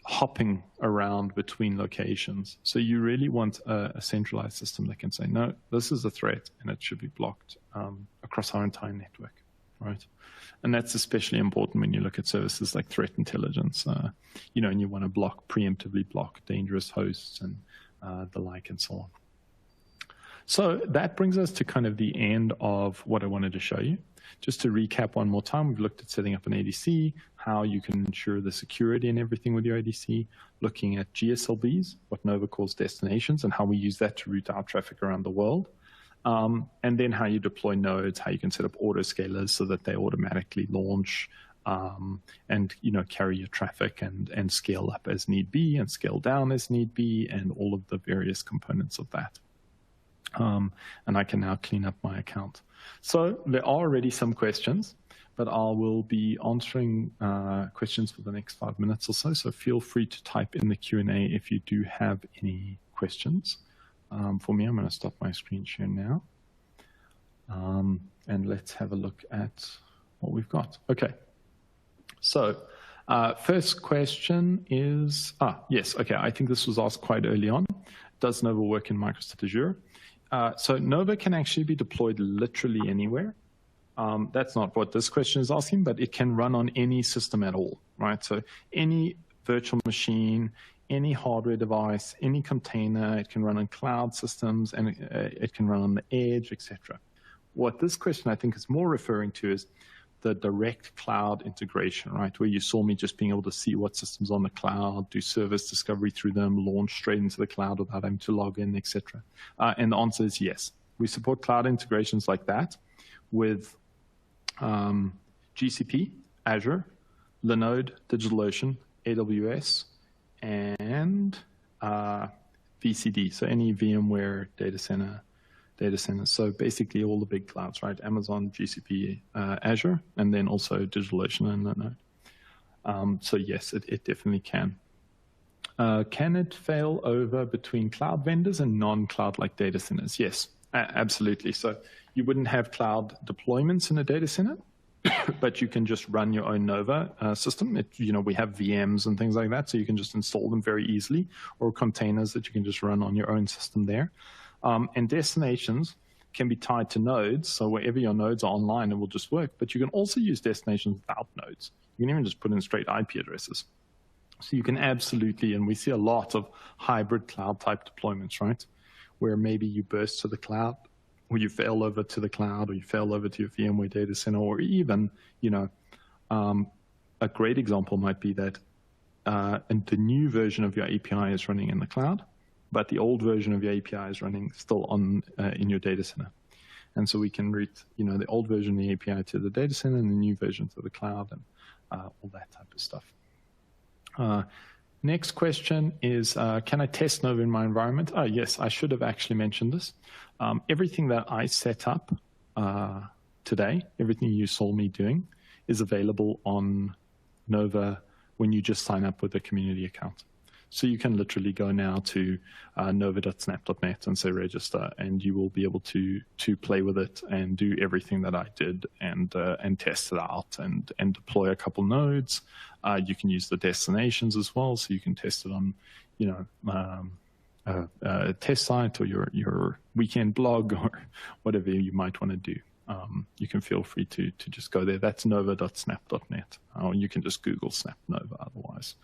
hopping around between locations. So you really want a centralized system that can say, no, this is a threat and it should be blocked across our entire network, right? And that's especially important when you look at services like threat intelligence, and you want to preemptively block dangerous hosts and the like and so on. So that brings us to kind of the end of what I wanted to show you. Just to recap one more time, we've looked at setting up an ADC, how you can ensure the security and everything with your ADC, looking at GSLBs, what Nova calls destinations, and how we use that to route our traffic around the world. And then how you deploy nodes, how you can set up autoscalers so that they automatically launch and carry your traffic and scale up as need be and scale down as need be, and all of the various components of that. And I can now clean up my account. So there are already some questions, but I will be answering questions for the next 5 minutes or so. So feel free to type in the Q&A if you do have any questions. For me, I'm going to stop my screen share now. And let's have a look at what we've got. Okay. So first question is, yes, okay, I think this was asked quite early on. Does Nova work in Microsoft Azure? So Nova can actually be deployed literally anywhere. That's not what this question is asking, but it can run on any system at all, right? So any virtual machine, any hardware device, any container, it can run on cloud systems, and it can run on the edge, etc. What this question I think is more referring to is the direct cloud integration, right? Where you saw me just being able to see what systems on the cloud, do service discovery through them, launch straight into the cloud without having to log in, etc. And the answer is yes. We support cloud integrations like that with GCP, Azure, Linode, DigitalOcean, AWS, and VCD, so any VMware data center. So basically all the big clouds, right? Amazon, GCP, Azure, and then also DigitalOcean and Linode. So yes, it definitely can. Can it fail over between cloud vendors and non-cloud like data centers? Yes, absolutely. So you wouldn't have cloud deployments in a data center, but you can just run your own Nova system. We have VMs and things like that, so you can just install them very easily, or containers that you can just run on your own system there. And destinations can be tied to nodes, so wherever your nodes are online, it will just work. But you can also use destinations without nodes. You can even just put in straight IP addresses. So you can absolutely, and we see a lot of hybrid cloud-type deployments, right? Where maybe you burst to the cloud, or you fail over to the cloud, or you fail over to your VMware data center, or even, a great example might be that and the new version of your API is running in the cloud, but the old version of your API is running still on in your data center. And so we can route, the old version of the API to the data center and the new version to the cloud and all that type of stuff. Next question is, can I test Nova in my environment? Yes, I should have actually mentioned this. Everything that I set up today, everything you saw me doing, is available on Nova when you just sign up with a community account. So you can literally go now to nova.snapt.net and say register, and you will be able to play with it and do everything that I did and test it out and deploy a couple nodes. You can use the destinations as well, so you can test it on, a test site or your weekend blog or whatever you might want to do. You can feel free to just go there. That's nova.snapt.net, or you can just Google Snapt Nova otherwise.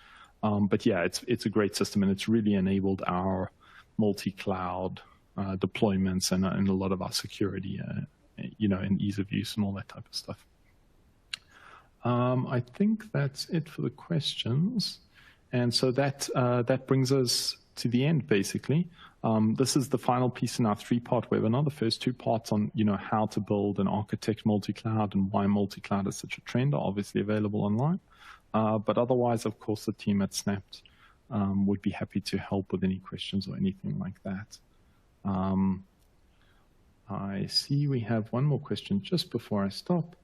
But yeah, it's a great system, and it's really enabled our multi-cloud deployments and a lot of our security, and ease of use and all that type of stuff. I think that's it for the questions, and so that brings us to the end, basically. This is the final piece in our three-part webinar. The first two parts on, how to build and architect multi-cloud and why multi-cloud is such a trend are obviously available online. But otherwise, of course, the team at Snapt would be happy to help with any questions or anything like that. I see we have one more question just before I stop.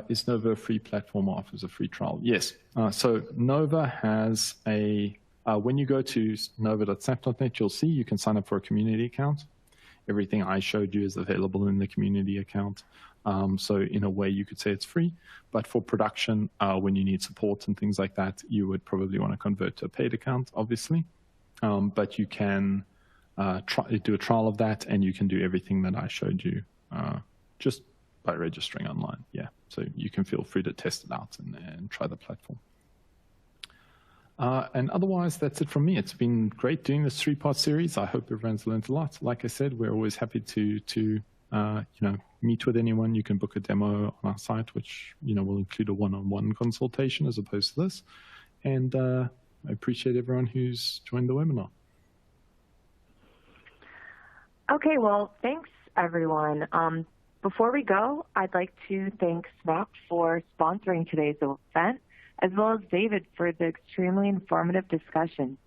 Is Nova a free platform or offers a free trial? Yes. So Nova has when you go to nova.snapt.net, you'll see you can sign up for a community account. Everything I showed you is available in the community account. So in a way, you could say it's free. But for production, when you need support and things like that, you would probably want to convert to a paid account, obviously. But you can do a trial of that, and you can do everything that I showed you just by registering online. Yeah, so you can feel free to test it out and try the platform. And otherwise, that's it from me. It's been great doing this three-part series. I hope everyone's learned a lot. Like I said, we're always happy to meet with anyone. You can book a demo on our site, which will include a one-on-one consultation as opposed to this. And I appreciate everyone who's joined the webinar. Okay, well, thanks everyone. Before we go, I'd like to thank Snapt for sponsoring today's event, as well as David for the extremely informative discussion.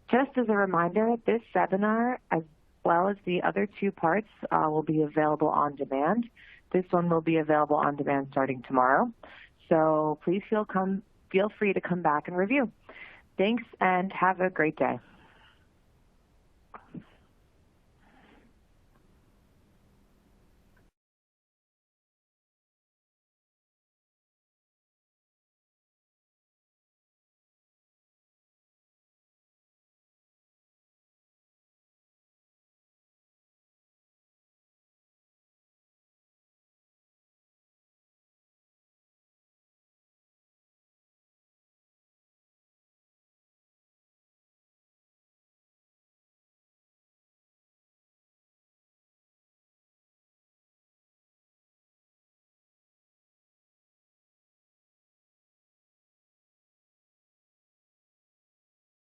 Just as a reminder, this webinar, as well as the other two parts, will be available on demand. This one will be available on demand starting tomorrow. So please feel free to come back and review. Thanks, and have a great day.